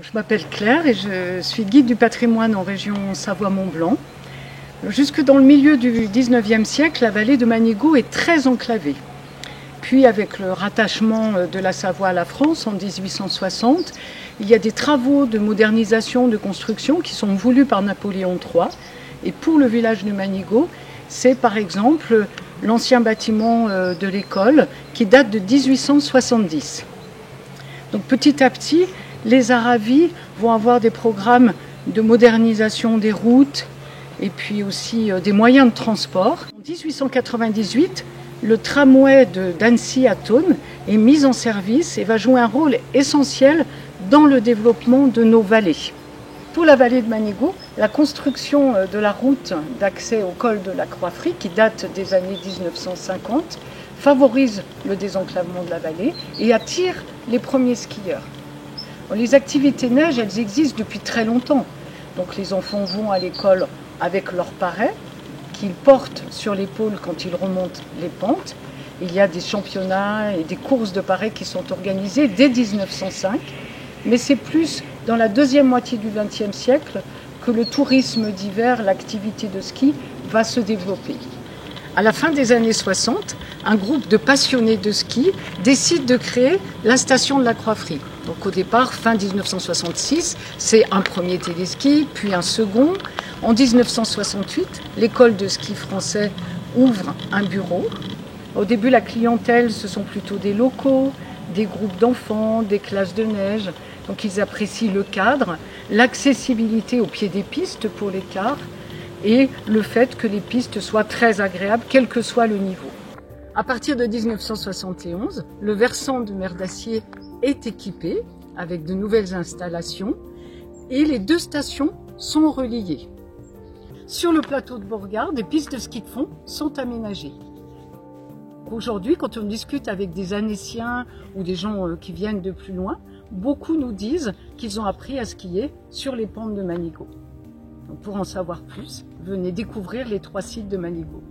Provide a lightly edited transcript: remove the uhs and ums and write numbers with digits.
Je m'appelle Claire et je suis guide du patrimoine en région Savoie-Mont-Blanc. Jusque dans le milieu du 19e siècle, la vallée de Manigot est très enclavée. Puis avec le rattachement de la Savoie à la France en 1860, il y a des travaux de modernisation, de construction qui sont voulus par Napoléon III. Et pour le village de Manigot, c'est par exemple l'ancien bâtiment de l'école qui date de 1870. Donc petit à petit, les Aravis vont avoir des programmes de modernisation des routes et puis aussi des moyens de transport. En 1898, le tramway d'Annecy à Thônes est mis en service et va jouer un rôle essentiel dans le développement de nos vallées. Pour la vallée de Manigot, la construction de la route d'accès au col de la Croix-Frie, qui date des années 1950, favorise le désenclavement de la vallée et attire les premiers skieurs. Les activités neige, elles existent depuis très longtemps. Donc les enfants vont à l'école avec leurs parets qu'ils portent sur l'épaule quand ils remontent les pentes. Il y a des championnats et des courses de parets qui sont organisées dès 1905. Mais c'est plus dans la deuxième moitié du XXe siècle que le tourisme d'hiver, l'activité de ski, va se développer. À la fin des années 60, un groupe de passionnés de ski décide de créer la station de la Croix-Frie. Donc au départ, fin 1966, c'est un premier téléski, puis un second. En 1968, l'école de ski français ouvre un bureau. Au début, la clientèle, ce sont plutôt des locaux, des groupes d'enfants, des classes de neige. Donc ils apprécient le cadre, l'accessibilité au pied des pistes pour les cars et le fait que les pistes soient très agréables, quel que soit le niveau. À partir de 1971, le versant de Mer d'Acier est équipé avec de nouvelles installations et les deux stations sont reliées. Sur le plateau de Beauregard, des pistes de ski de fond sont aménagées. Aujourd'hui, quand on discute avec des Annéciens ou des gens qui viennent de plus loin, beaucoup nous disent qu'ils ont appris à skier sur les pentes de Manigot. Donc pour en savoir plus, venez découvrir les 3 sites de Manigot.